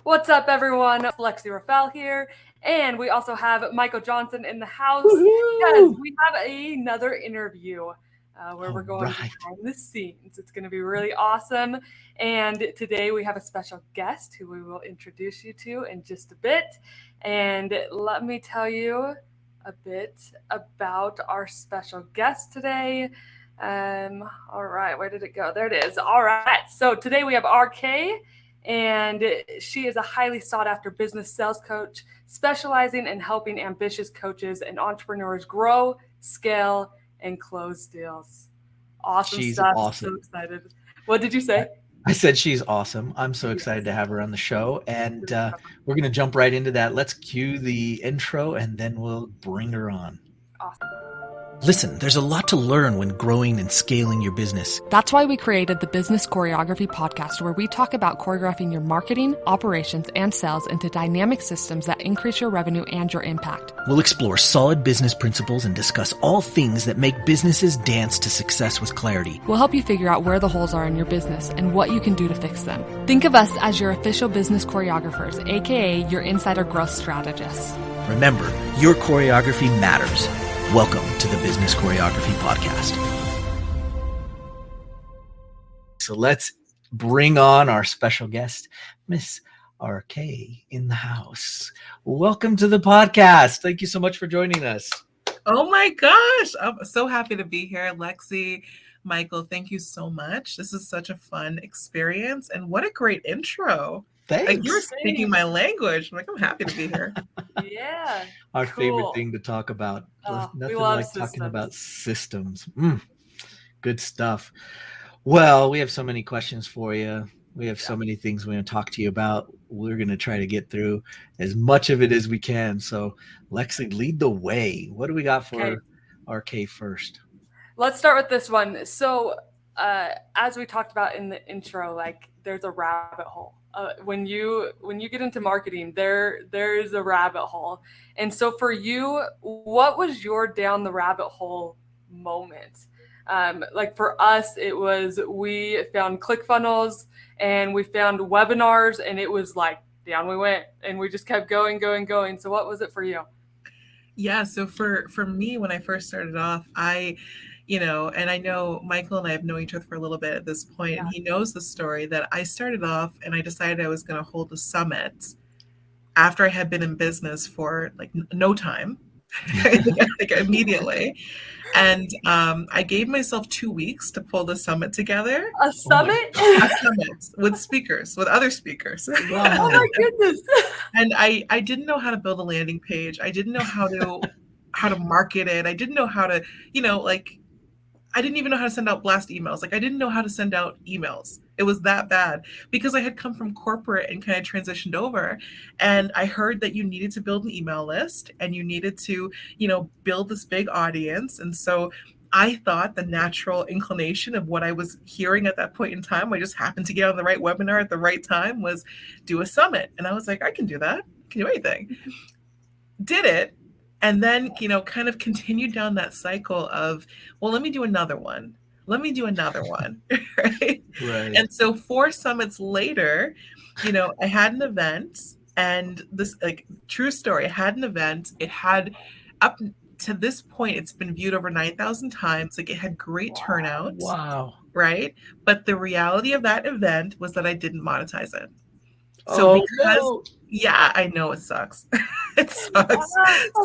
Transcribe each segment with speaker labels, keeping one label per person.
Speaker 1: What's up, everyone? Lexi Rafael here, and we also have Michael Johnson in the house.
Speaker 2: Woohoo!
Speaker 1: Yes, we have another interview where we're going
Speaker 2: Right.
Speaker 1: behind the scenes. It's going to be really awesome. And today we have a special guest who we will introduce you to in just a bit. And let me tell you a bit about our special guest today. All right, where did it go? There it is. All right, so today we have RK, and she is a highly sought after business sales coach specializing in helping ambitious coaches and entrepreneurs grow, scale, and close deals. Awesome
Speaker 2: She's
Speaker 1: stuff. So
Speaker 2: awesome.
Speaker 1: excited. What did you say?
Speaker 2: I said she's awesome. I'm so excited to have her on the show. And we're going to jump right into that. Let's cue the intro and then we'll bring her on.
Speaker 1: Awesome.
Speaker 3: Listen, there's a lot to learn when growing and scaling your business.
Speaker 4: That's why we created the Business Choreography podcast, where we talk about choreographing your marketing, operations, and sales into dynamic systems that increase your revenue and your impact.
Speaker 3: We'll explore solid business principles and discuss all things that make businesses dance to success with clarity.
Speaker 4: We'll help you figure out where the holes are in your business and what you can do to fix them. Think of us as your official business choreographers, aka your insider growth strategists.
Speaker 3: Remember, your choreography matters. Welcome to the Business Choreography Podcast.
Speaker 2: So let's bring on our special guest, Miss RK in the house. Welcome to the podcast. Thank you so much for joining us.
Speaker 5: Oh my gosh. I'm so happy to be here. Lexi, Michael, thank you so much. This is such a fun experience. And what a great intro.
Speaker 2: Thanks.
Speaker 5: Like, you're speaking my language. I'm happy to be here.
Speaker 1: Yeah.
Speaker 2: Our
Speaker 1: cool.
Speaker 2: favorite thing to talk about. Nothing like talking about systems. Good stuff. Well, we have so many questions for you. We have so many things we want to talk to you about. We're going to try to get through as much of it as we can. So, Lexi, lead the way. What do we got for RK first?
Speaker 1: Let's start with this one. So, as we talked about in the intro, like, there's a rabbit hole. When you get into marketing, there's a rabbit hole. And so for you, what was your down the rabbit hole moment? Like for us, it was, we found ClickFunnels and we found webinars, and it was like down we went, and we just kept going. So what was it for you?
Speaker 5: Yeah. So for me, when I first started off, and I know Michael and I have known each other for a little bit at this point, and he knows the story that I started off and I decided I was going to hold a summit after I had been in business for like no time, like immediately. And I gave myself 2 weeks to pull the summit together.
Speaker 1: A summit?
Speaker 5: A summit with speakers, with other speakers.
Speaker 1: Wow. Oh my goodness.
Speaker 5: And I didn't know how to build a landing page. I didn't know how to market it. I didn't know how to, I didn't even know how to send out blast emails. Like, I didn't know how to send out emails. It was that bad because I had come from corporate and kind of transitioned over. And I heard that you needed to build an email list and you needed to, build this big audience. And so I thought the natural inclination of what I was hearing at that point in time, I just happened to get on the right webinar at the right time, was do a summit. And I was like, I can do that. I can do anything. Did it. And then, kind of continued down that cycle of, well, let me do another one. Right?
Speaker 2: Right.
Speaker 5: And so 4 summits later, I had an event, and this, like, true story, I had an event. It had, up to this point, it's been viewed over 9,000 times. Like, it had great turnout.
Speaker 2: Wow.
Speaker 5: Right? But the reality of that event was that I didn't monetize it. So yeah, I know it sucks. It sucks.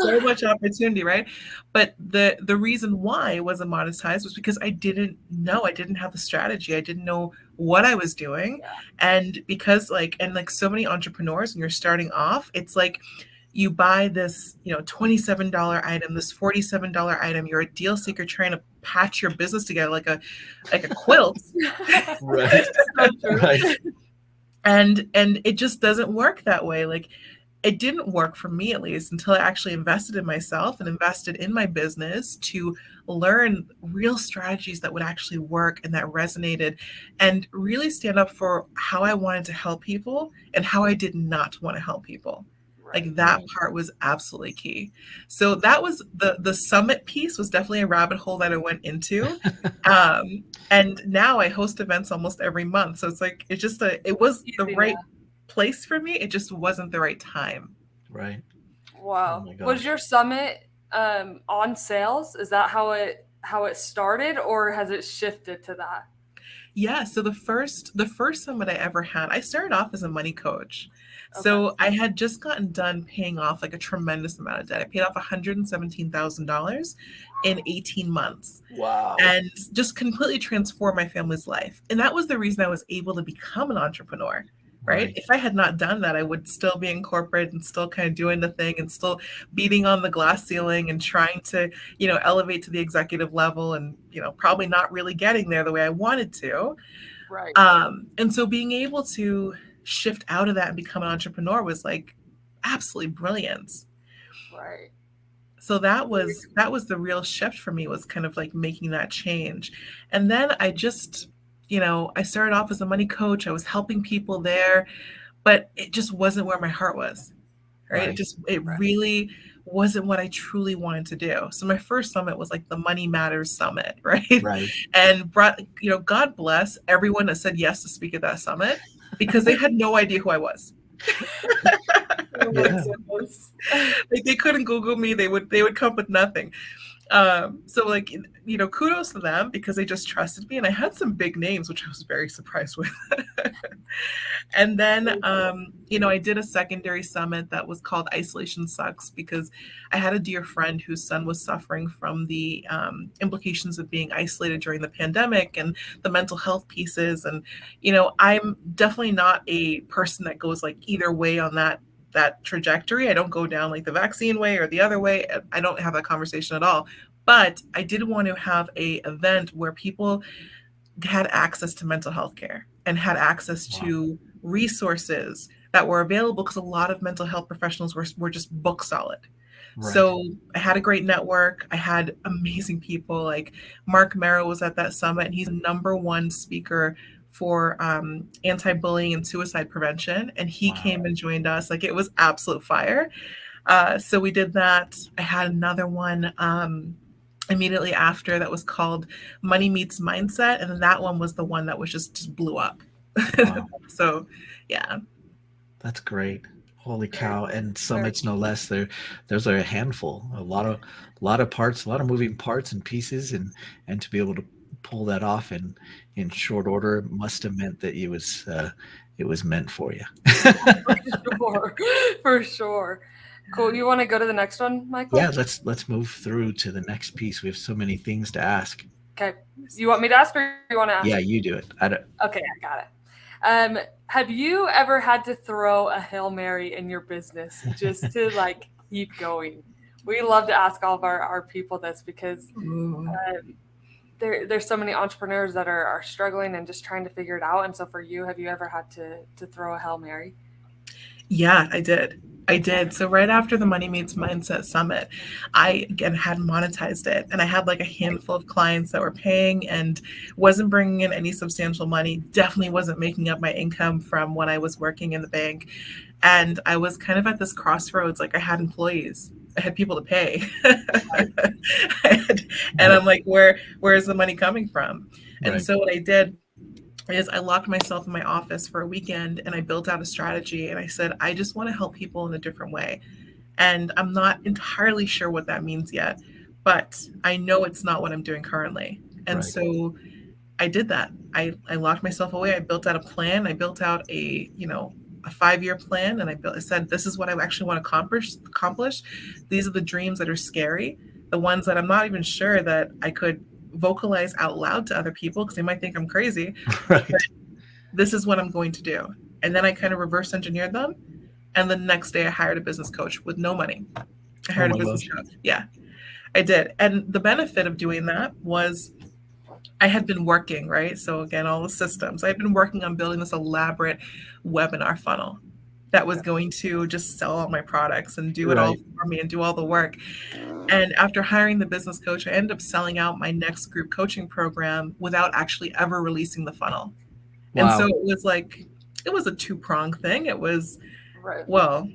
Speaker 5: So much opportunity, right? But the reason why it wasn't monetized was because I didn't know. I didn't have the strategy. I didn't know what I was doing. And because like so many entrepreneurs, when you're starting off, it's like you buy this, $27 item, this $47 item. You're a deal seeker trying to patch your business together like a quilt.
Speaker 2: Right. Right.
Speaker 5: And it just doesn't work that way. Like, it didn't work for me, at least, until I actually invested in myself and invested in my business to learn real strategies that would actually work and that resonated, and really stand up for how I wanted to help people and how I did not want to help people. Like, that part was absolutely key. So that was the summit piece was definitely a rabbit hole that I went into. And now I host events almost every month. So it's like, it was the right place for me. It just wasn't the right time.
Speaker 2: Right.
Speaker 1: Wow.
Speaker 2: Oh my gosh.
Speaker 1: Was your summit on sales? Is that how it started, or has it shifted to that?
Speaker 5: Yeah. So the first summit I ever had, I started off as a money coach. So I had just gotten done paying off like a tremendous amount of debt. I paid off $117,000 in 18 months.
Speaker 2: Wow.
Speaker 5: And just completely transformed my family's life. And that was the reason I was able to become an entrepreneur, right? If I had not done that, I would still be in corporate and still kind of doing the thing and still beating on the glass ceiling and trying to, elevate to the executive level and, probably not really getting there the way I wanted to.
Speaker 1: Right.
Speaker 5: And so being able to shift out of that and become an entrepreneur was like absolutely brilliant.
Speaker 1: Right.
Speaker 5: So that was the real shift for me, was kind of like making that change. And then I just, I started off as a money coach. I was helping people there, but it just wasn't where my heart was. Right. It really wasn't what I truly wanted to do. So my first summit was like the Money Matters Summit, right?
Speaker 2: Right.
Speaker 5: And God bless everyone that said yes to speak at that summit, because they had no idea who I was.
Speaker 2: Yeah.
Speaker 5: Like they couldn't Google me. They would come up with nothing. So like, kudos to them, because they just trusted me, and I had some big names, which I was very surprised with. And then, I did a secondary summit that was called Isolation Sucks, because I had a dear friend whose son was suffering from the implications of being isolated during the pandemic and the mental health pieces. And, I'm definitely not a person that goes like either way on that trajectory. I don't go down like the vaccine way or the other way. I don't have that conversation at all. But I did want to have a event where people had access to mental health care and had access to resources that were available, because a lot of mental health professionals were just book solid. Right. So I had a great network. I had amazing people. Like Mark Merrow was at that summit, and he's #1 speaker for anti-bullying and suicide prevention. And he came and joined us. Like, it was absolute fire. So we did that. I had another one immediately after that was called Money Meets Mindset. And then that one was the one that was just blew up. Wow. So, yeah.
Speaker 2: That's great. Holy cow. And summits, no less. There's a handful, a lot of parts, a lot of moving parts and pieces, and to be able to pull that off in short order must have meant that it was meant for you.
Speaker 1: For sure. Cool. You want to go to the next one, Michael?
Speaker 2: Yeah, let's move through to the next piece. We have so many things to ask.
Speaker 1: Okay. You want me to ask, or you want to ask?
Speaker 2: Yeah, you do it.
Speaker 1: Okay, I got it. Have you ever had to throw a Hail Mary in your business just to like keep going? We love to ask all of our people this, because there's so many entrepreneurs that are struggling and just trying to figure it out. And so for you, have you ever had to throw a Hail Mary?
Speaker 5: Yeah, I did. So right after the Money Meets Mindset Summit, I again had monetized it, and I had like a handful of clients that were paying and wasn't bringing in any substantial money. Definitely wasn't making up my income from when I was working in the bank. And I was kind of at this crossroads. Like, I had employees, I had people to pay. And I'm like, where is the money coming from? And so what I did is I locked myself in my office for a weekend, and I built out a strategy, and I said, I just want to help people in a different way. And I'm not entirely sure what that means yet, but I know it's not what I'm doing currently. And so I did that. I locked myself away. I built out a plan. I built out a 5-year plan. And I said, this is what I actually want to accomplish. These are the dreams that are scary, the ones that I'm not even sure that I could vocalize out loud to other people, because they might think I'm crazy. Right. But this is what I'm going to do. And then I kind of reverse engineered them. And the next day I hired a business coach with no money. I hired a business coach. Yeah, I did. And the benefit of doing that was I had been working, right? So again, all the systems. I had been working on building this elaborate webinar funnel that was going to just sell all my products and do it all for me and do all the work. And after hiring the business coach, I ended up selling out my next group coaching program without actually ever releasing the funnel. Wow. And so it was a 2-pronged thing. It was, well,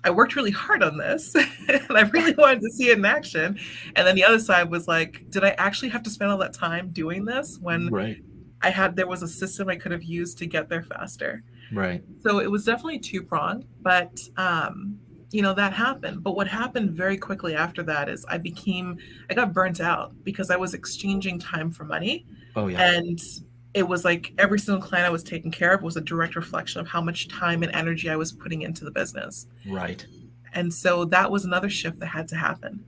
Speaker 5: I worked really hard on this and I really wanted to see it in action. And then the other side was like, did I actually have to spend all that time doing this when there was a system I could have used to get there faster?
Speaker 2: Right.
Speaker 5: So it was definitely two-pronged, but that happened. But what happened very quickly after that is I got burnt out because I was exchanging time for money.
Speaker 2: Oh yeah.
Speaker 5: And it was like every single client I was taking care of was a direct reflection of how much time and energy I was putting into the business.
Speaker 2: Right.
Speaker 5: And so that was another shift that had to happen.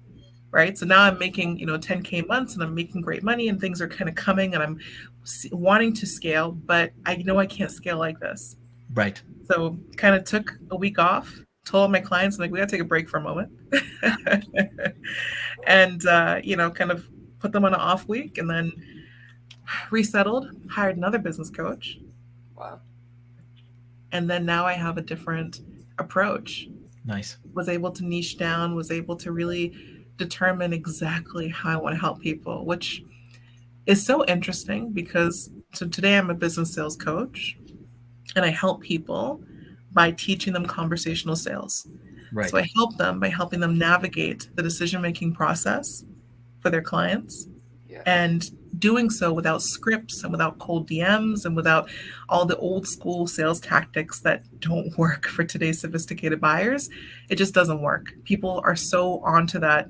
Speaker 5: Right. So now I'm making, 10K months and I'm making great money and things are kind of coming and I'm wanting to scale, but I know I can't scale like this.
Speaker 2: Right.
Speaker 5: So kind of took a week off, told my clients, like, we got to take a break for a moment. And, kind of put them on an off week and then resettled, hired another business coach.
Speaker 1: Wow.
Speaker 5: And then now I have a different approach.
Speaker 2: Nice.
Speaker 5: Was able to niche down, was able to really determine exactly how I want to help people, which is so interesting because today I'm a business sales coach and I help people by teaching them conversational sales.
Speaker 2: Right.
Speaker 5: So I help them by helping them navigate the decision-making process for their clients. Yeah. And doing so without scripts and without cold DMs and without all the old school sales tactics that don't work for today's sophisticated buyers. It just doesn't work. People are so onto that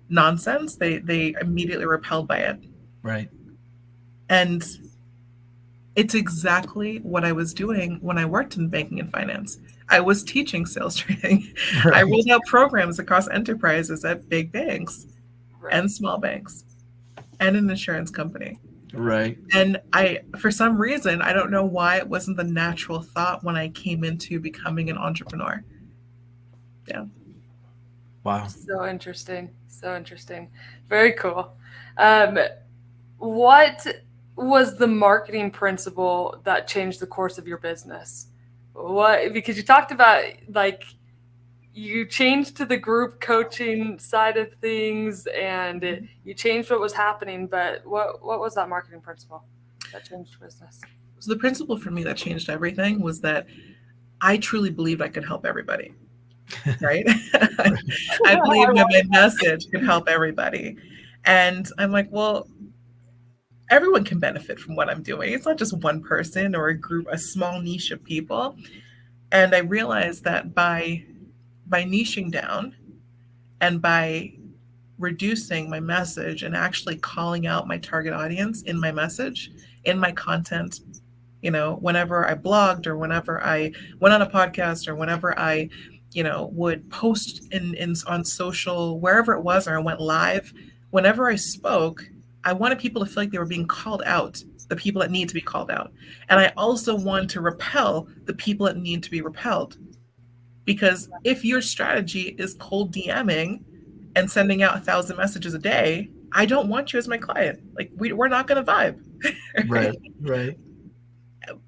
Speaker 5: nonsense, they immediately repelled by it.
Speaker 2: Right.
Speaker 5: And it's exactly what I was doing when I worked in banking and finance. I was teaching sales training. Right. I rolled out programs across enterprises at big banks and small banks and an insurance company.
Speaker 2: Right.
Speaker 5: And for some reason, I don't know why it wasn't the natural thought when I came into becoming an entrepreneur. Yeah.
Speaker 2: Wow.
Speaker 1: So interesting. So interesting. Very cool. What was the marketing principle that changed the course of your business? Because you talked about like you changed to the group coaching side of things and you changed what was happening, but what was that marketing principle that changed business?
Speaker 5: So the principle for me that changed everything was that I truly believed I could help everybody. Right? I believed that my message could help everybody. And I'm like, well, everyone can benefit from what I'm doing. It's not just one person or a group, a small niche of people. And I realized that by niching down and by reducing my message and actually calling out my target audience in my message, in my content, whenever I blogged or whenever I went on a podcast or whenever I, would post on social, wherever it was, or I went live, whenever I spoke, I wanted people to feel like they were being called out, the people that need to be called out. And I also want to repel the people that need to be repelled. Because if your strategy is cold DMing and sending out 1,000 messages a day, I don't want you as my client. Like we're not going to vibe.
Speaker 2: Right.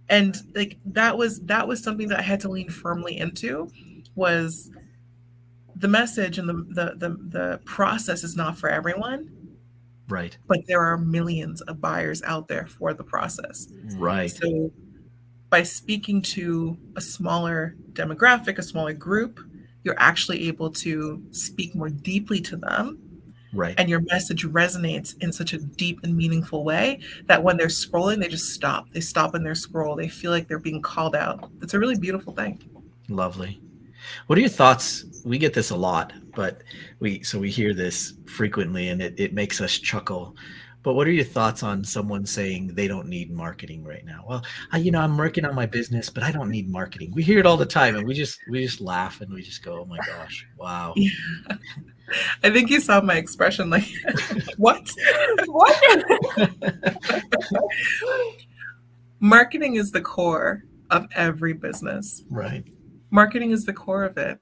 Speaker 5: And like that was something that I had to lean firmly into, was the message and the process is not for everyone.
Speaker 2: Right.
Speaker 5: But there are millions of buyers out there for the process.
Speaker 2: Right.
Speaker 5: So by speaking to a smaller demographic, a smaller group, you're actually able to speak more deeply to them.
Speaker 2: Right.
Speaker 5: And your message resonates in such a deep and meaningful way that when they're scrolling, they just stop. They stop in their scroll. They feel like they're being called out. It's a really beautiful thing.
Speaker 2: Lovely. What are your thoughts? We get this a lot, but we hear this frequently and it makes us chuckle. But what are your thoughts on someone saying they don't need marketing right now? Well, I'm working on my business, but I don't need marketing. We hear it all the time and we just laugh and we just go, oh my gosh, wow.
Speaker 5: Yeah. I think you saw my expression like, what? Marketing is the core of every business.
Speaker 2: Right.
Speaker 5: Marketing is the core of it.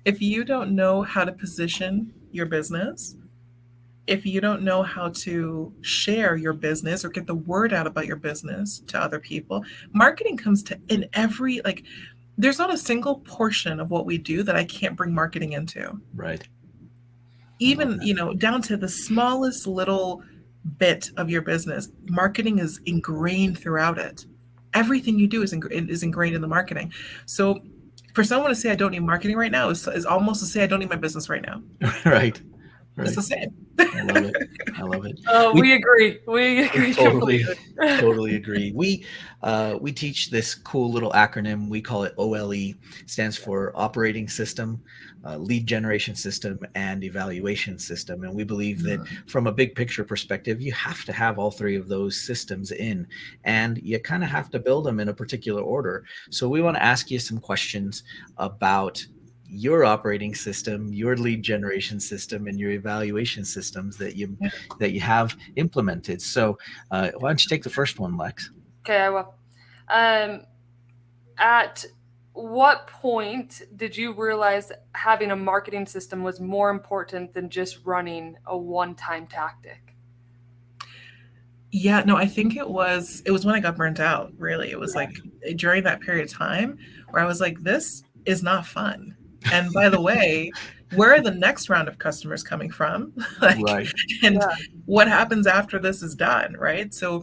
Speaker 5: If you don't know how to position your business, if you don't know how to share your business or get the word out about your business to other people, marketing comes to in every, there's not a single portion of what we do that I can't bring marketing into.
Speaker 2: Right.
Speaker 5: Even, down to the smallest little bit of your business, marketing is ingrained throughout it. Everything you do is ingrained in the marketing. So for someone to say I don't need marketing right now is almost to say I don't need my business right now.
Speaker 2: Right.
Speaker 5: It's the same.
Speaker 2: I love it. I love it.
Speaker 1: We agree. We agree.
Speaker 2: Totally agree. We teach this cool little acronym. We call it OLE. Stands for Operating System, Lead Generation System, and Evaluation System. And we believe that from a big picture perspective, you have to have all three of those systems in, and you kind of have to build them in a particular order. So we want to ask you some questions about your operating system, your lead generation system, and your evaluation systems that you have implemented. So why don't you take the first one, Lex?
Speaker 1: Okay, I will. At what point did you realize having a marketing system was more important than just running a one-time tactic?
Speaker 5: Yeah, no, I think it was when I got burnt out, really. It was like during that period of time where I was like, this is not fun. And by the way, where are the next round of customers coming from? What happens after this is done, right? So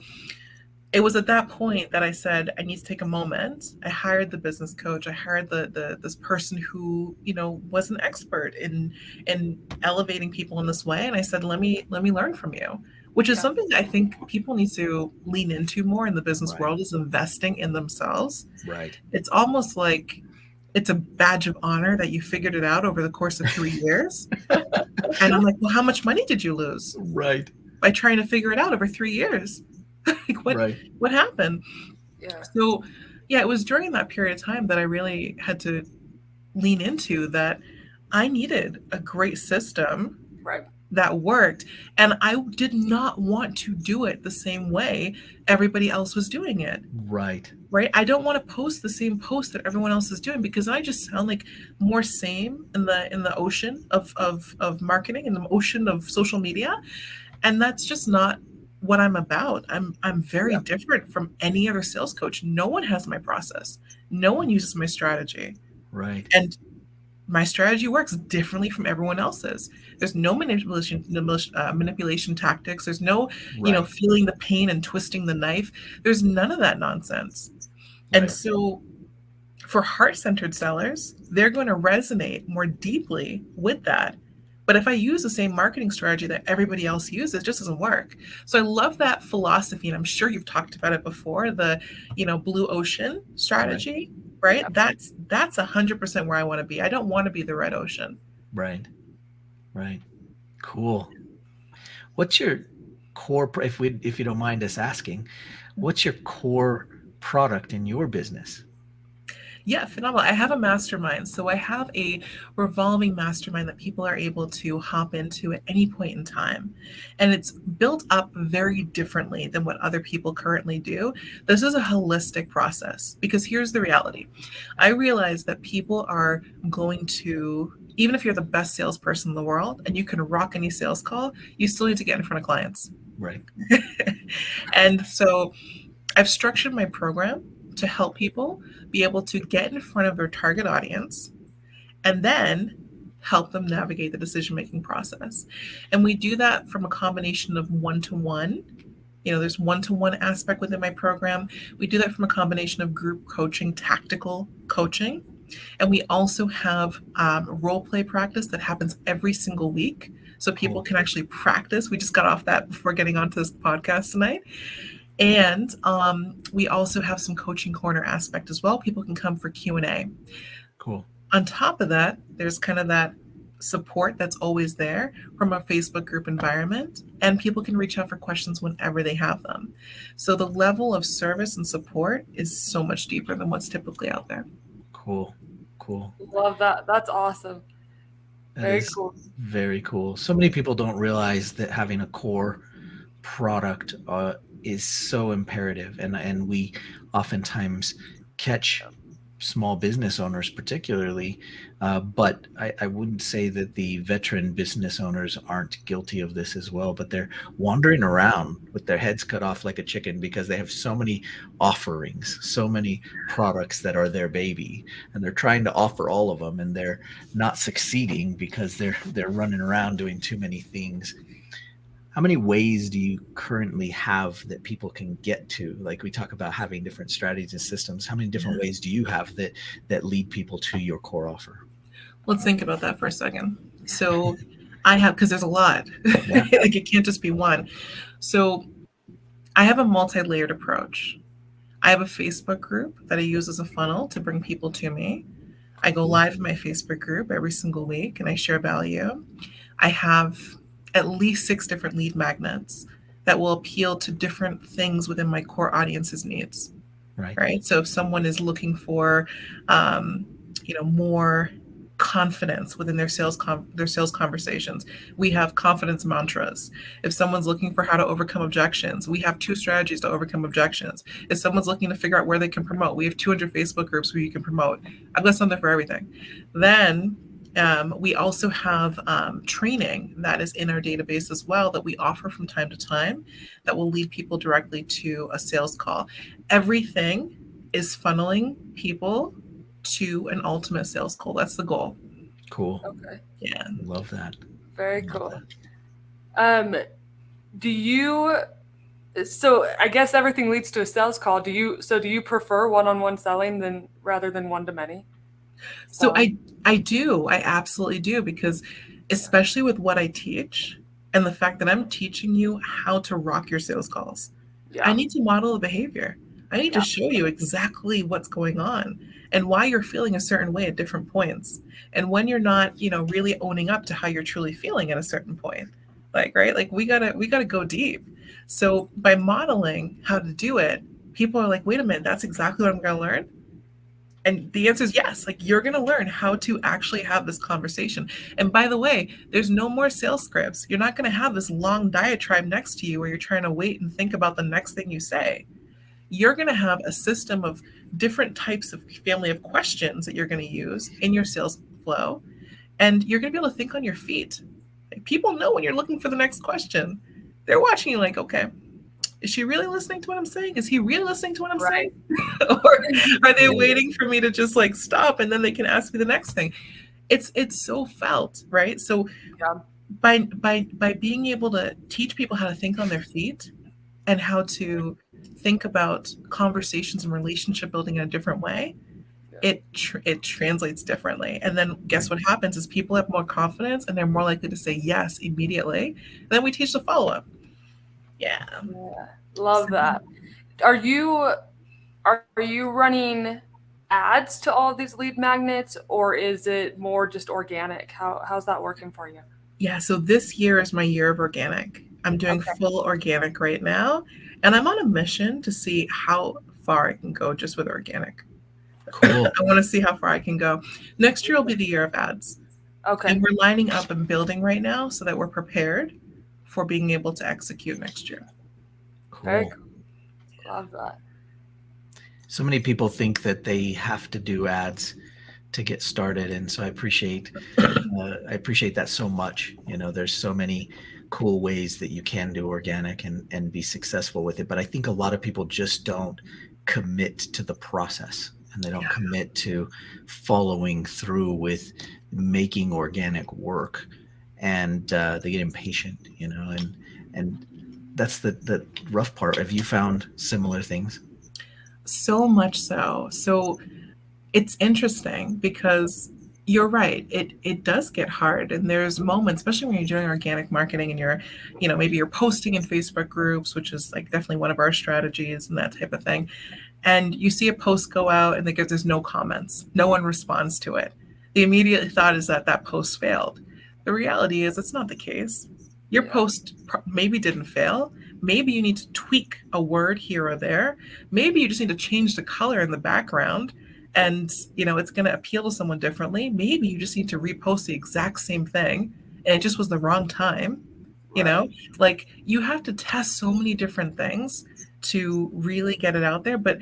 Speaker 5: it was at that point that I said, I need to take a moment. I hired the business coach. I hired this person who, was an expert in elevating people in this way. And I said, let me learn from you, which is something that I think people need to lean into more in the business world, is investing in themselves.
Speaker 2: Right.
Speaker 5: It's almost like it's a badge of honor that you figured it out over the course of 3 years. And I'm like, well, how much money did you lose?
Speaker 2: Right.
Speaker 5: By trying to figure it out over 3 years. What happened?
Speaker 1: Yeah.
Speaker 5: So it was during that period of time that I really had to lean into that I needed a great system that worked. And I did not want to do it the same way everybody else was doing it.
Speaker 2: Right.
Speaker 5: I don't want to post the same post that everyone else is doing, because I just sound like more same in the ocean of marketing, in the ocean of social media. And that's just not what I'm about. I'm very different from any other sales coach. No one has my process. No one uses my strategy.
Speaker 2: Right.
Speaker 5: And my strategy works differently from everyone else's. There's no manipulation tactics. There's no, feeling the pain and twisting the knife. There's none of that nonsense. And so for heart-centered sellers, they're going to resonate more deeply with that. But if I use the same marketing strategy that everybody else uses, it just doesn't work. So I love that philosophy. And I'm sure you've talked about it before, the, blue ocean strategy, right? That's 100% where I want to be. I don't want to be the red ocean.
Speaker 2: Right. Cool. What's your core, if you don't mind us asking, what's your core product in your business?
Speaker 5: Yeah, phenomenal. I have a mastermind. So I have a revolving mastermind that people are able to hop into at any point in time. And it's built up very differently than what other people currently do. This is a holistic process, because here's the reality. I realize that people are going to, even if you're the best salesperson in the world and you can rock any sales call, you still need to get in front of clients.
Speaker 2: Right.
Speaker 5: And so I've structured my program to help people be able to get in front of their target audience and then help them navigate the decision-making process. And we do that from a combination of one-to-one. There's one-to-one aspect within my program. We do that from a combination of group coaching, tactical coaching. And we also have role play practice that happens every single week. So people can actually practice. We just got off that before getting onto this podcast tonight. And we also have some coaching corner aspect as well. People can come for Q&A.
Speaker 2: Cool.
Speaker 5: On top of that, there's kind of that support that's always there from a Facebook group environment, and people can reach out for questions whenever they have them. So the level of service and support is so much deeper than what's typically out there.
Speaker 2: Cool.
Speaker 1: Love that. That's awesome. Very cool.
Speaker 2: Very cool. So many people don't realize that having a core product is so imperative, and we oftentimes catch small business owners particularly, but I wouldn't say that the veteran business owners aren't guilty of this as well, but they're wandering around with their heads cut off like a chicken because they have so many offerings, so many products that are their baby, and they're trying to offer all of them, and they're not succeeding because they're running around doing too many things. How many ways do you currently have that people can get to? Like we talk about having different strategies and systems. How many different ways do you have that lead people to your core offer?
Speaker 5: Let's think about that for a second. So I have, because there's a lot.
Speaker 2: Yeah.
Speaker 5: Like it can't just be one. So I have a multi-layered approach. I have a Facebook group that I use as a funnel to bring people to me. I go live in my Facebook group every single week and I share value. I have at least 6 different lead magnets that will appeal to different things within my core audience's needs. Right. So if someone is looking for, more confidence within their sales conversations, we have confidence mantras. If someone's looking for how to overcome objections, we have 2 strategies to overcome objections. If someone's looking to figure out where they can promote, we have 200 Facebook groups where you can promote. I've got something for everything. Then we also have training that is in our database as well that we offer from time to time that will lead people directly to a sales call. Everything is funneling people to an ultimate sales call. That's the goal.
Speaker 2: Cool.
Speaker 1: Okay.
Speaker 5: Yeah.
Speaker 2: Love that.
Speaker 1: Very cool. So I guess everything leads to a sales call. Do you prefer one-on-one selling rather than one-to-many?
Speaker 5: So I do. I absolutely do, because especially with what I teach and the fact that I'm teaching you how to rock your sales calls, I need to model the behavior. I need to show you exactly what's going on and why you're feeling a certain way at different points. And when you're not, really owning up to how you're truly feeling at a certain point, right? Like we gotta go deep. So by modeling how to do it, people are like, wait a minute, that's exactly what I'm going to learn. And the answer is yes. Like you're going to learn how to actually have this conversation. And by the way, there's no more sales scripts. You're not going to have this long diatribe next to you where you're trying to wait and think about the next thing you say. You're going to have a system of different types of family of questions that you're going to use in your sales flow. And you're going to be able to think on your feet. Like, people know when you're looking for the next question. They're watching you like, okay, is she really listening to what I'm saying? Is he really listening to what I'm saying? Or are they waiting for me to just like stop and then they can ask me the next thing? It's so felt, right? So by being able to teach people how to think on their feet and how to think about conversations and relationship building in a different way, it translates differently. And then guess what happens is people have more confidence and they're more likely to say yes immediately. And then we teach the follow-up. Yeah.
Speaker 1: Love that. Are you running ads to all of these lead magnets, or is it more just organic? How's that working for you?
Speaker 5: Yeah, so this year is my year of organic. I'm doing full organic right now, and I'm on a mission to see how far I can go just with organic. Cool. I want to see how far I can go. Next year will be the year of ads. Okay. And we're lining up and building right now so that we're prepared for being able to execute next year.
Speaker 2: Cool.
Speaker 1: Very cool. Love that.
Speaker 2: So many people think that they have to do ads to get started, and so I appreciate that so much. There's so many cool ways that you can do organic and be successful with it, but I think a lot of people just don't commit to the process, and they don't commit to following through with making organic work, and they get impatient, and that's the rough part. Have you found similar things?
Speaker 5: So much so. So it's interesting because you're right. It does get hard. And there's moments, especially when you're doing organic marketing and you're, maybe you're posting in Facebook groups, which is like definitely one of our strategies and that type of thing. And you see a post go out and there's no comments. No one responds to it. The immediate thought is that post failed. The reality is it's not the case. Your post maybe didn't fail. Maybe you need to tweak a word here or there. Maybe you just need to change the color in the background and, it's going to appeal to someone differently. Maybe you just need to repost the exact same thing and it just was the wrong time. Like you have to test so many different things to really get it out there. But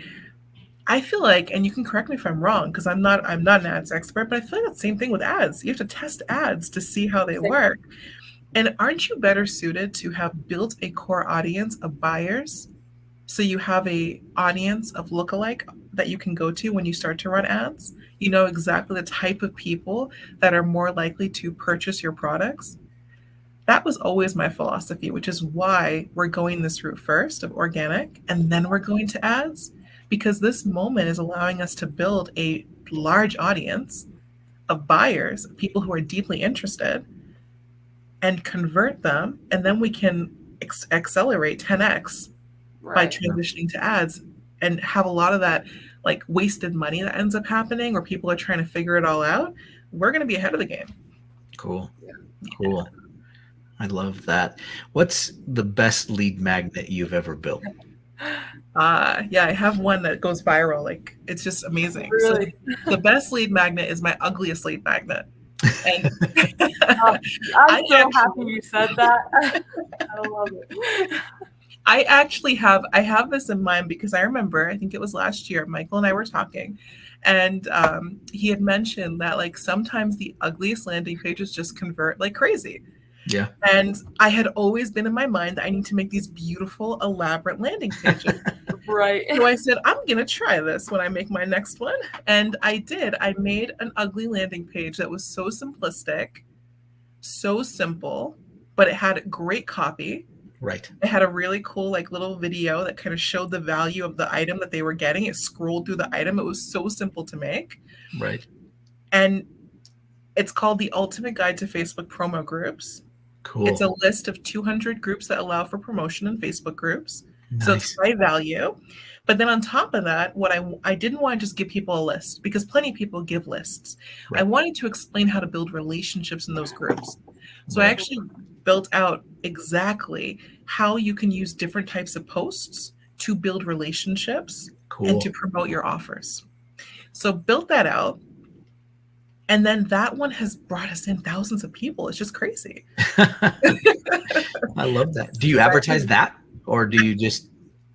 Speaker 5: I feel like, and you can correct me if I'm wrong, because I'm not an ads expert, but I feel like that's the same thing with ads. You have to test ads to see how they work. And aren't you better suited to have built a core audience of buyers? So you have a audience of lookalike that you can go to when you start to run ads. You know exactly the type of people that are more likely to purchase your products. That was always my philosophy, which is why we're going this route first of organic, and then we're going to ads, because this moment is allowing us to build a large audience of buyers, people who are deeply interested. and convert them, and then we can accelerate 10x by transitioning to ads, and have a lot of that like wasted money that ends up happening, or people are trying to figure it all out. We're going to be ahead of the game.
Speaker 2: Cool. I love that. What's the best lead magnet you've ever built?
Speaker 5: Yeah, I have one that goes viral. Like, it's just amazing.
Speaker 1: Really?
Speaker 5: So the best lead magnet is my ugliest lead magnet. And
Speaker 1: I'm so happy you said that. I love it.
Speaker 5: I have this in mind because I remember, I think it was last year, Michael and I were talking, and he had mentioned that like sometimes the ugliest landing pages just convert like crazy.
Speaker 2: Yeah.
Speaker 5: And I had always been in my mind that I need to make these beautiful, elaborate landing pages.
Speaker 1: Right.
Speaker 5: So I said, I'm going to try this when I make my next one. And I did. I made an ugly landing page that was so simplistic, so simple, but it had great copy.
Speaker 2: Right.
Speaker 5: It had a really cool like little video that kind of showed the value of the item that they were getting. It scrolled through the item. It was so simple to make.
Speaker 2: Right.
Speaker 5: And it's called The Ultimate Guide to Facebook Promo Groups.
Speaker 2: Cool.
Speaker 5: It's a list of 200 groups that allow for promotion in Facebook groups.
Speaker 2: Nice.
Speaker 5: So it's high value. But then on top of that, what I didn't want to just give people a list, because plenty of people give lists. Right. I wanted to explain how to build relationships in those groups. So I actually built out exactly how you can use different types of posts to build relationships and to promote your offers. So built that out. And then that one has brought us in thousands of people. It's just crazy.
Speaker 2: I love that. Do you advertise that, or do you just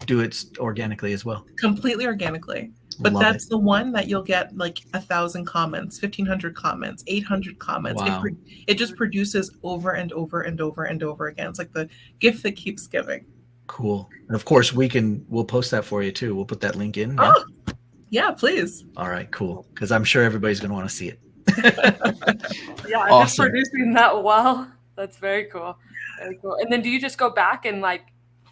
Speaker 2: do it organically as well?
Speaker 5: Completely organically. But that's the one that you'll get like 1,000 comments, 1,500 comments, 800 comments.
Speaker 2: Wow.
Speaker 5: It just produces over and over and over and over again. It's like the gift that keeps giving.
Speaker 2: Cool. And of course, we'll post that for you too. We'll put that link in.
Speaker 5: Yeah? Oh, yeah, please.
Speaker 2: All right, cool. Because I'm sure everybody's going to want to see it.
Speaker 1: Yeah, awesome. Just producing that well. That's very cool. Very cool. And then do you just go back and like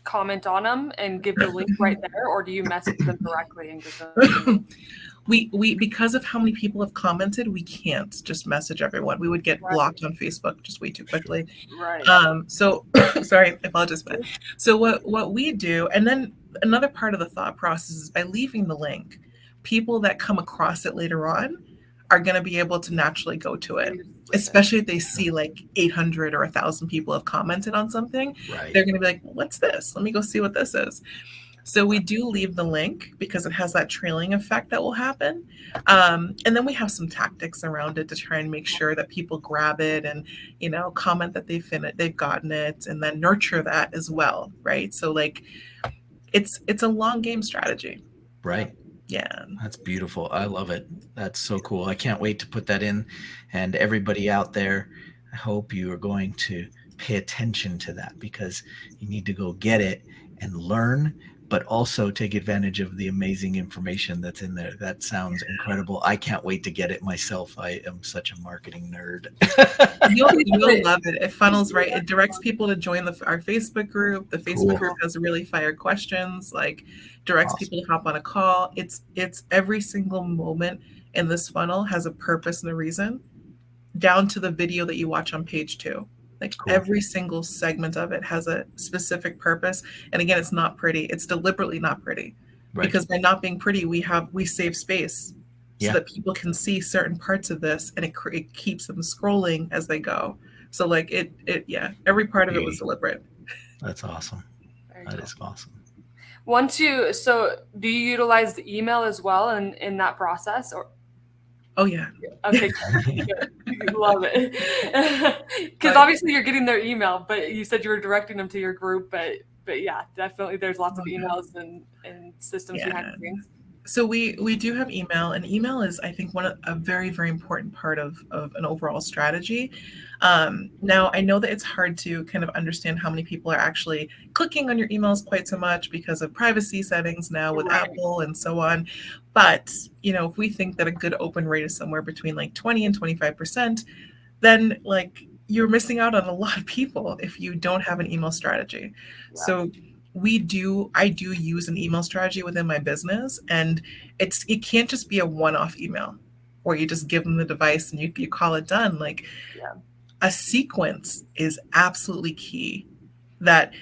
Speaker 1: comment on them and give the link right there, or do you message them directly and give them?
Speaker 5: We because of how many people have commented, we can't just message everyone. We would get blocked on Facebook just way too quickly.
Speaker 1: Right.
Speaker 5: So sorry, I apologize, but so what we do, and then another part of the thought process is by leaving the link, people that come across it later on are going to be able to naturally go to it, especially if they see like 800 or 1,000 people have commented on something.
Speaker 2: Right.
Speaker 5: They're going to be like, what's this? Let me go see what this is. So we do leave the link because it has that trailing effect that will happen. And then we have some tactics around it to try and make sure that people grab it and, comment that they've gotten it, and then nurture that as well. Right. So like it's a long game strategy.
Speaker 2: Right.
Speaker 5: Yeah.
Speaker 2: That's beautiful. I love it. That's so cool. I can't wait to put that in. And everybody out there, I hope you are going to pay attention to that, because you need to go get it and learn, but also take advantage of the amazing information that's in there. That sounds incredible. I can't wait to get it myself. I am such a marketing nerd.
Speaker 5: You'll love it. It funnels right. It directs people to join our Facebook group. The Facebook group has really fire questions, like directs people to hop on a call. It's every single moment in this funnel has a purpose and a reason, down to the video that you watch on page 2. Like every single segment of it has a specific purpose. And again, it's not pretty. It's deliberately not pretty, because by not being pretty, we save space so that people can see certain parts of this, and it keeps them scrolling as they go. So like every part of it was deliberate.
Speaker 2: That's awesome. That is awesome.
Speaker 1: So do you utilize the email as well in that process, or?
Speaker 5: Oh yeah.
Speaker 1: Okay. Love it. Because obviously you're getting their email, but you said you were directing them to your group, but yeah, definitely there's lots of emails and systems behind the scenes.
Speaker 5: So we do have email, and email is, I think, a very, very important part of an overall strategy. Now, I know that it's hard to kind of understand how many people are actually clicking on your emails quite so much because of privacy settings now with Apple and so on. But, if we think that a good open rate is somewhere between like 20 and 25%, then like you're missing out on a lot of people if you don't have an email strategy. Yeah. So I do use an email strategy within my business, and it can't just be a one-off email where you just give them the device and you call it done. Like, a sequence is absolutely key that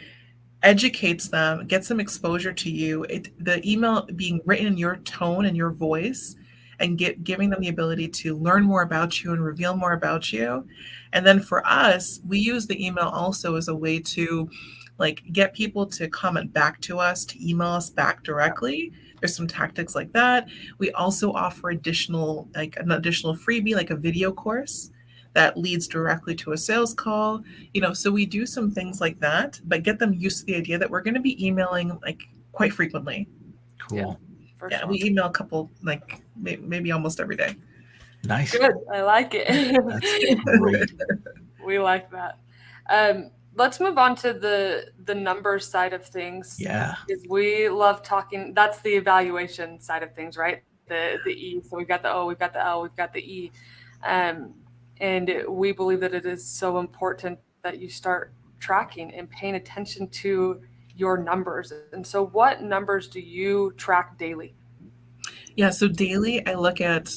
Speaker 5: educates them, gets them exposure to you. The email being written in your tone and your voice, and giving them the ability to learn more about you and reveal more about you. And then for us, we use the email also as a way to like get people to comment back to us, to email us back directly. There's some tactics like that. We also offer an additional freebie, like a video course that leads directly to a sales call. So we do some things like that, but get them used to the idea that we're going to be emailing like quite frequently.
Speaker 2: Cool.
Speaker 5: Yeah, sure. We email a couple, like maybe almost every day.
Speaker 2: Nice.
Speaker 1: Good. I like it.
Speaker 2: That's great.
Speaker 1: We like that. Let's move on to the numbers side of things.
Speaker 2: Yeah.
Speaker 1: Because we love talking. That's the evaluation side of things, right? The E. So we've got the O, we've got the L, we've got the E. And we believe that it is so important that you start tracking and paying attention to your numbers. And so what numbers do you track daily?
Speaker 5: Yeah, so daily I look at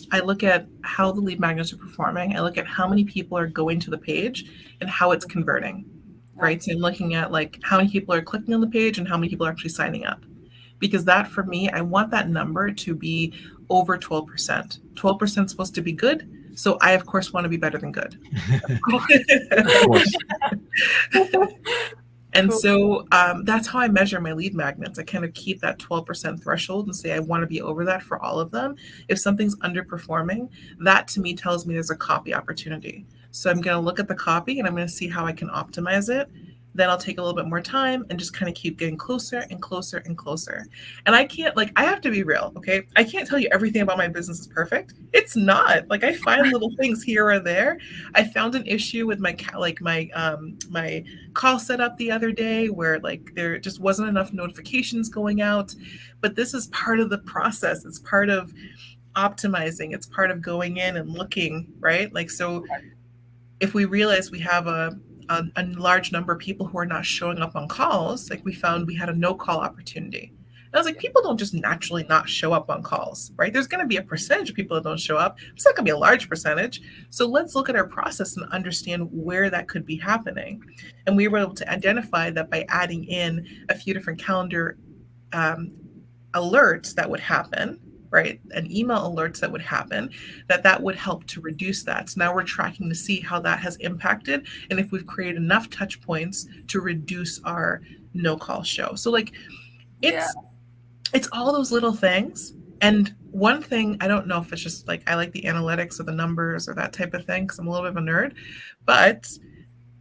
Speaker 5: how the lead magnets are performing. I look at how many people are going to the page and how it's converting. Right? So I'm looking at like how many people are clicking on the page and how many people are actually signing up. Because that for me, I want that number to be over 12%. 12% is supposed to be good. So I, of course, want to be better than good. Of course. And so that's how I measure my lead magnets. I kind of keep that 12% threshold and say I want to be over that for all of them. If something's underperforming, that to me tells me there's a copy opportunity. So I'm going to look at the copy and I'm going to see how I can optimize it. Then I'll take a little bit more time and just kind of keep getting closer and closer and closer. And I have to be real, okay? I can't tell you everything about my business is perfect. It's not. Like I find little things here or there. I found an issue with my call setup the other day where like there just wasn't enough notifications going out. But this is part of the process. It's part of optimizing. It's part of going in and looking, right? Like, so if we realize we have a large number of people who are not showing up on calls, like we found we had a no call opportunity. And I was like, people don't just naturally not show up on calls, right? There's going to be a percentage of people that don't show up. It's not going to be a large percentage. So let's look at our process and understand where that could be happening. And we were able to identify that by adding in a few different calendar alerts that would happen, right? And email alerts that would happen, that would help to reduce that. So now we're tracking to see how that has impacted and if we've created enough touch points to reduce our no call show. So like it's all those little things. And one thing, I don't know if it's just like I like the analytics or the numbers or that type of thing because I'm a little bit of a nerd, but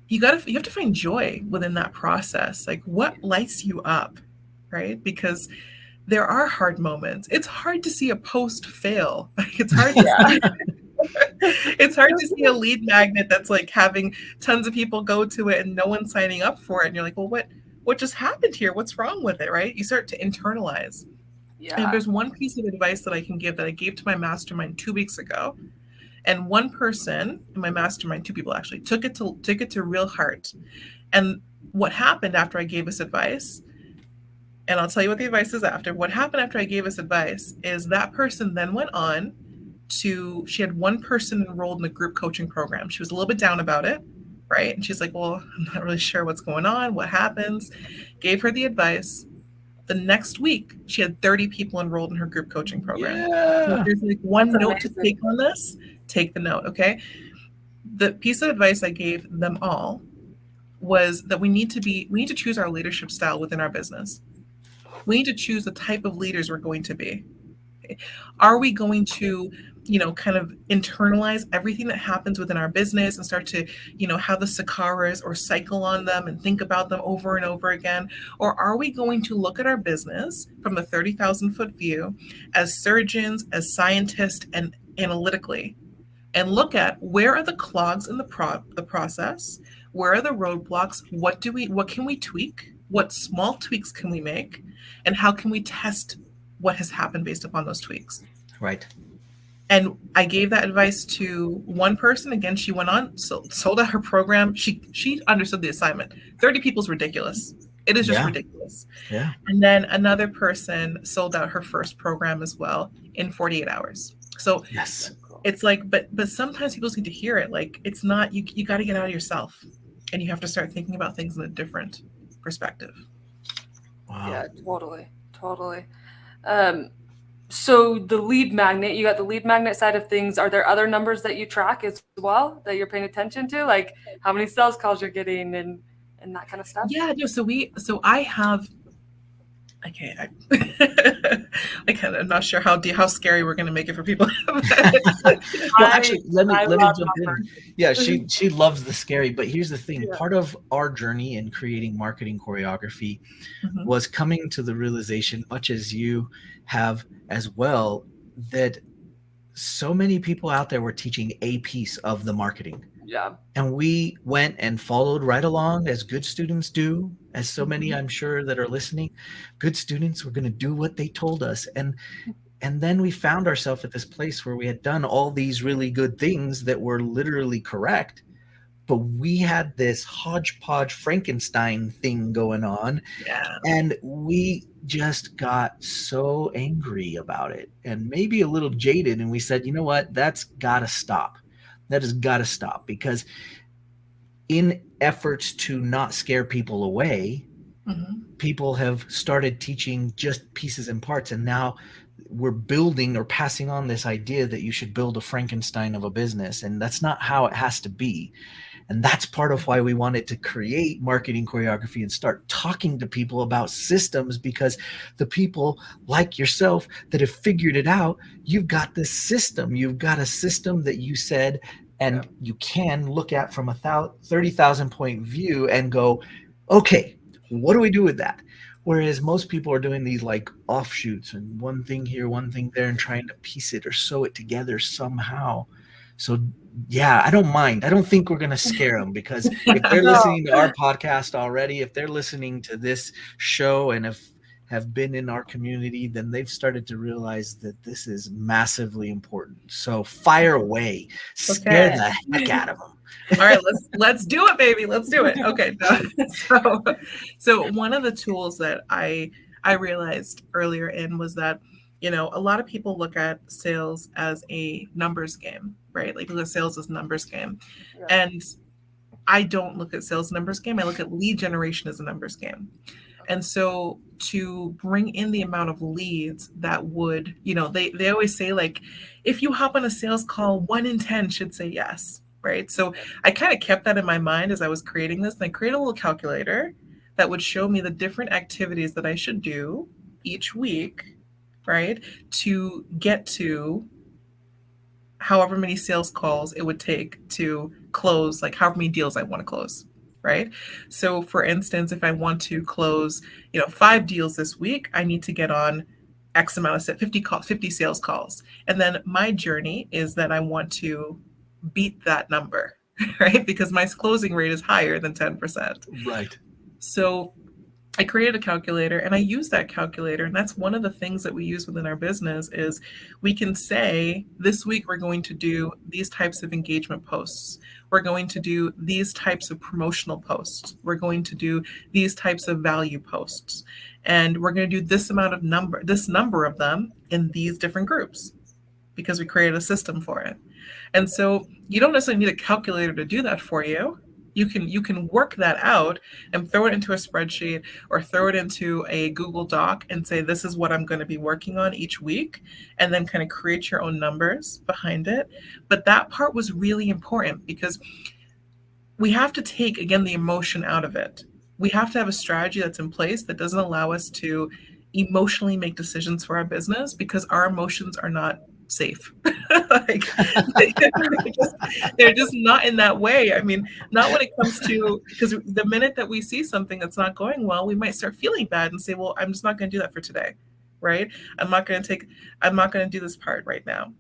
Speaker 5: you have to find joy within that process. Like what lights you up, right? Because there are hard moments. It's hard to see a post fail. It's hard it's hard to see a lead magnet that's like having tons of people go to it and no one's signing up for it. And you're like, well, what just happened here? What's wrong with it, right? You start to internalize. Yeah. And there's one piece of advice that I can give that I gave to my mastermind 2 weeks ago. And one person in my mastermind, 2 people actually, took it to real heart. And what happened after I gave this advice, and I'll tell you what the advice is after. What happened after I gave this advice is that person then went on she had one person enrolled in a group coaching program. She was a little bit down about it, right? And she's like, well, I'm not really sure what's going on, what happens. Gave her the advice. The next week, she had 30 people enrolled in her group coaching program. Yeah. So there's like one note to take on this. Take the note, okay? The piece of advice I gave them all was that we need to choose our leadership style within our business. We need to choose the type of leaders we're going to be. Are we going to, kind of internalize everything that happens within our business and start to, have the Sakaras or cycle on them and think about them over and over again? Or are we going to look at our business from the 30,000-foot view as surgeons, as scientists, and analytically, and look at where are the clogs in the process? Where are the roadblocks? What can we tweak? What small tweaks can we make? And how can we test what has happened based upon those tweaks?
Speaker 2: Right.
Speaker 5: And I gave that advice to one person. Again, she went on, sold out her program. She understood the assignment. 30 people is ridiculous. It is just ridiculous. Yeah. And then another person sold out her first program as well in 48 hours. So yes, it's like, but sometimes people need to hear it. Like, it's not, you got to get out of yourself, and you have to start thinking about things in a different perspective.
Speaker 2: Wow.
Speaker 1: Yeah, totally. So the lead magnet, you got the lead magnet side of things. Are there other numbers that you track as well that you're paying attention to, like how many sales calls you're getting and that kind of stuff?
Speaker 5: Yeah, no. So I have. Okay, I'm not sure how scary we're going to make it for people.
Speaker 2: Well, actually, let me jump in. Yeah, she loves the scary, but here's the thing. Part of our journey in creating marketing choreography was coming to the realization, much as you have as well, that so many people out there were teaching a piece of the marketing.
Speaker 1: Yeah.
Speaker 2: And we went and followed right along, as good students do, as so many I'm sure that are listening. Good students were going to do what they told us. And then we found ourselves at this place where we had done all these really good things that were literally correct, but we had this hodgepodge Frankenstein thing going on.
Speaker 5: Yeah.
Speaker 2: And we just got so angry about it and maybe a little jaded. And we said, you know what, that's got to stop. That has got to stop, because in efforts to not scare people away, people have started teaching just pieces and parts. And now we're building or passing on this idea that you should build a Frankenstein of a business. And that's not how it has to be. And that's part of why we wanted to create marketing choreography and start talking to people about systems, because the people like yourself that have figured it out, you've got this system. You've got a system that you said, and you can look at from a 30,000 point view and go, okay, what do we do with that? Whereas most people are doing these like offshoots and one thing here, one thing there, and trying to piece it or sew it together somehow. So yeah, I don't mind. I don't think we're going to scare them, because if they're listening to our podcast already, if they're listening to this show and have been in our community, then they've started to realize that this is massively important. So fire away, scare the heck out of them.
Speaker 5: All right, let's do it, baby. Let's do it. Okay. So one of the tools that I realized earlier in was that, a lot of people look at sales as a numbers game, right? Like, look at sales as a numbers game. Yeah. And I don't look at sales as a numbers game. I look at lead generation as a numbers game. And so to bring in the amount of leads that would, they always say, like, if you hop on a sales call, 1 in 10 should say yes, right? So I kind of kept that in my mind as I was creating this. And I created a little calculator that would show me the different activities that I should do each week, right, to get to however many sales calls it would take to close, like however many deals I want to close, right? So for instance, if I want to close, 5 deals this week, I need to get on X amount of 50 sales calls. And then my journey is that I want to beat that number, right? Because my closing rate is higher than 10%.
Speaker 2: Right.
Speaker 5: So I created a calculator, and I use that calculator. And that's one of the things that we use within our business is we can say, this week we're going to do these types of engagement posts. We're going to do these types of promotional posts. We're going to do these types of value posts. And we're going to do this number of them in these different groups, because we created a system for it. And so you don't necessarily need a calculator to do that for you. You can work that out and throw it into a spreadsheet or throw it into a Google Doc and say, this is what I'm going to be working on each week, and then kind of create your own numbers behind it. But that part was really important, because we have to take, again, the emotion out of it. We have to have a strategy that's in place that doesn't allow us to emotionally make decisions for our business, because our emotions are not safe. Like, they're just not in that way. I mean, not when it comes to, because the minute that we see something that's not going well, we might start feeling bad and say, well, I'm just not going to do that for today, right? I'm not going to do this part right now.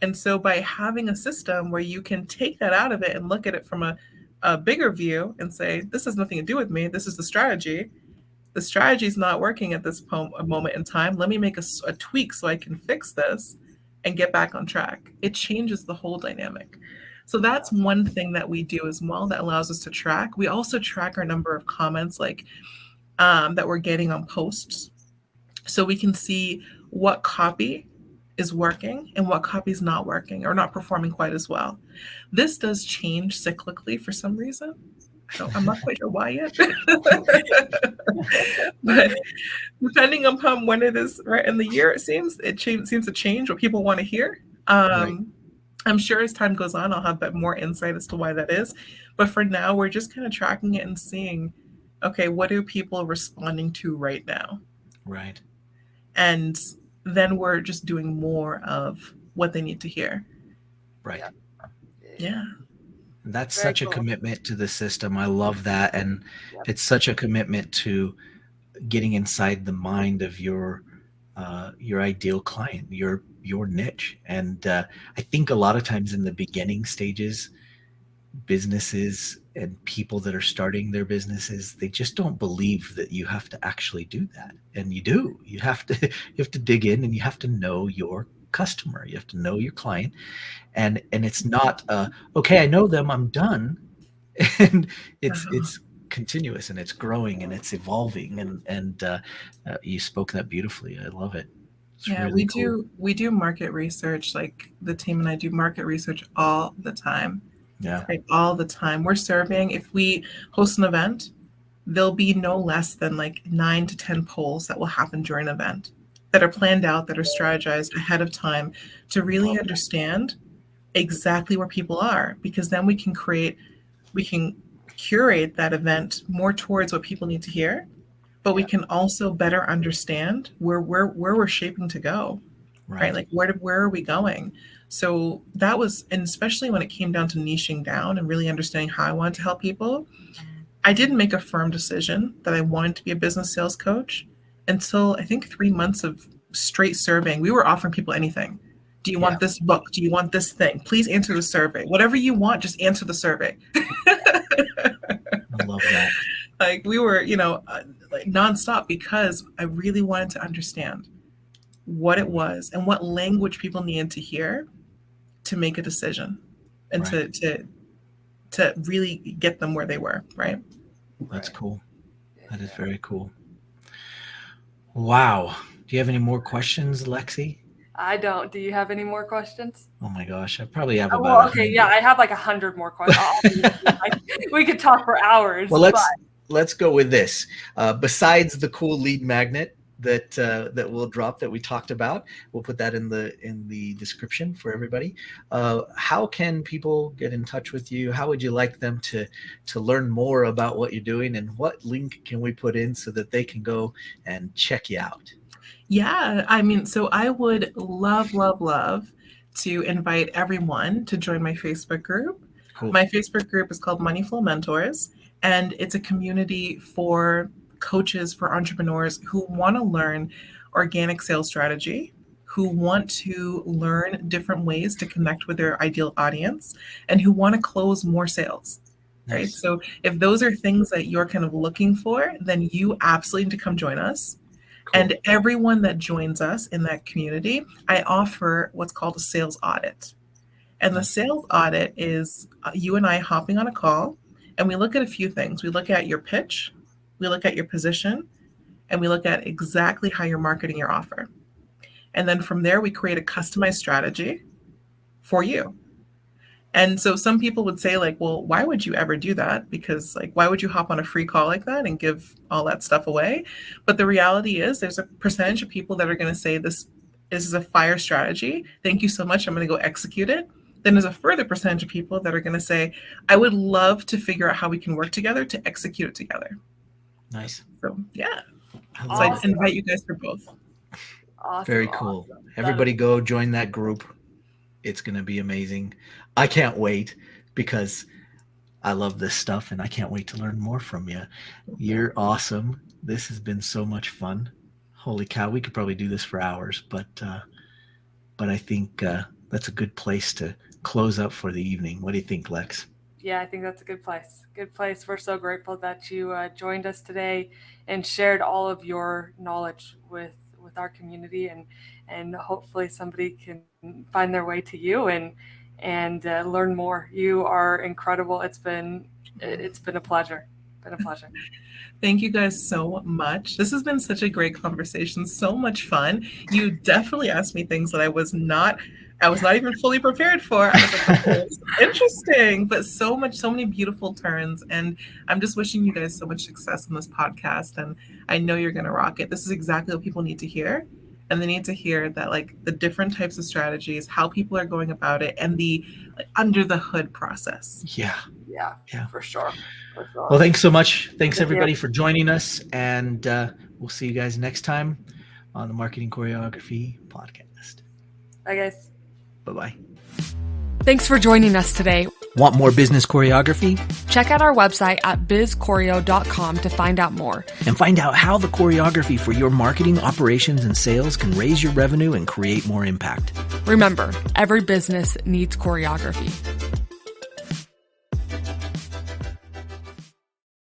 Speaker 5: And so by having a system where you can take that out of it and look at it from a bigger view and say, this has nothing to do with me, this is the strategy. The strategy is not working at this moment in time. Let me make a tweak so I can fix this and get back on track. It changes the whole dynamic. So that's one thing that we do as well that allows us to track. We also track our number of comments, like that we're getting on posts. So we can see what copy is working and what copy is not working or not performing quite as well. This does change cyclically for some reason. So I'm not quite sure why yet. But depending upon when it is right in the year, it seems to change what people want to hear.
Speaker 2: Right.
Speaker 5: I'm sure as time goes on, I'll have more insight as to why that is. But for now, we're just kind of tracking it and seeing, okay, what are people responding to right now?
Speaker 2: Right.
Speaker 5: And then we're just doing more of what they need to hear.
Speaker 2: Right.
Speaker 5: Yeah.
Speaker 2: That's
Speaker 1: Very
Speaker 2: such a
Speaker 1: cool.
Speaker 2: commitment to the system. I love that. And it's such a commitment to getting inside the mind of your ideal client, your niche. And I think a lot of times in the beginning stages, businesses and people that are starting their businesses, they just don't believe that you have to actually do that. And you do. You have to dig in, and you have to know your customer. You have to know your client. And it's not okay, I know them, I'm done. And it's continuous, and it's growing, and it's evolving, and you spoke that beautifully. I love it. It's really cool.
Speaker 5: We do market research. Like the team and I do market research all the time.
Speaker 2: Yeah.
Speaker 5: Like all the time. We're surveying. If we host an event, there'll be no less than like 9 to 10 polls that will happen during an event that are planned out, that are strategized ahead of time to really understand exactly where people are, because then we can curate that event more towards what people need to hear, but we can also better understand where we're shaping to go, right? Like where are we going? So that was, and especially when it came down to niching down and really understanding how I wanted to help people, I didn't make a firm decision that I wanted to be a business sales coach until I think 3 months of straight surveying. We were offering people anything. Do you want this book? Do you want this thing? Please answer the survey. Whatever you want, just answer the survey.
Speaker 2: I love that.
Speaker 5: Like we were, like nonstop, because I really wanted to understand what it was and what language people needed to hear to make a decision and to really get them where they were, right?
Speaker 2: That's cool. That is very cool. Wow. Do you have any more questions, Lexi?
Speaker 1: I don't. Do you have any more questions?
Speaker 2: Oh my gosh, I probably have about.
Speaker 1: Well, okay, yeah, I have like 100 more questions. We could talk for hours.
Speaker 2: Well, let's go with this. Besides the cool lead magnet that we'll drop that we talked about, we'll put that in the description for everybody. How can people get in touch with you? How would you like them to learn more about what you're doing, and what link can we put in so that they can go and check you out?
Speaker 5: Yeah, I mean, so I would love to invite everyone to join my Facebook group. Cool. My Facebook group is called Money Flow Mentors, and it's a community for coaches, for entrepreneurs who want to learn organic sales strategy, who want to learn different ways to connect with their ideal audience, and who want to close more sales. Nice. Right? So if those are things that you're kind of looking for, then you absolutely need to come join us. Cool. And everyone that joins us in that community, I offer what's called a sales audit. And the sales audit is you and I hopping on a call, and we look at a few things. We look at your pitch, we look at your position, and we look at exactly how you're marketing your offer. And then from there, we create a customized strategy for you. And so some people would say, like, well, why would you ever do that? Because, like, why would you hop on a free call like that and give all that stuff away? But the reality is there's a percentage of people that are going to say this is a fire strategy. Thank you so much. I'm going to go execute it. Then there's a further percentage of people that are going to say, I would love to figure out how we can work together to execute it together.
Speaker 2: Nice.
Speaker 5: So, yeah.
Speaker 1: Awesome.
Speaker 5: So I invite you guys for both.
Speaker 1: Awesome.
Speaker 2: Very cool. Awesome. Everybody go join that group. It's going to be amazing. I can't wait, because I love this stuff, and I can't wait to learn more from you. You're awesome. This has been so much fun. Holy cow. We could probably do this for hours, but I think that's a good place to close up for the evening. What do you think, Lex?
Speaker 1: Yeah, I think that's a good place. Good place. We're so grateful that you joined us today and shared all of your knowledge with our community, and hopefully somebody can find their way to you and learn more. You are incredible. It's been a pleasure. Been a pleasure.
Speaker 5: Thank you guys so much. This has been such a great conversation. So much fun. You definitely asked me things that I was not even fully prepared for. I was like, okay, this is interesting, but so many beautiful turns. And I'm just wishing you guys so much success on this podcast. And I know you're going to rock it. This is exactly what people need to hear. And they need to hear that, like, the different types of strategies, how people are going about it, and the under the hood process.
Speaker 2: Yeah,
Speaker 1: for sure.
Speaker 2: Well, thanks so much. Thanks everybody for joining us, and we'll see you guys next time on the Marketing Choreography podcast.
Speaker 1: Bye, guys.
Speaker 2: Bye-bye.
Speaker 4: Thanks for joining us today.
Speaker 3: Want more business choreography?
Speaker 4: Check out our website at bizchoreo.com to find out more.
Speaker 3: And find out how the choreography for your marketing, operations, and sales can raise your revenue and create more impact.
Speaker 4: Remember, every business needs choreography.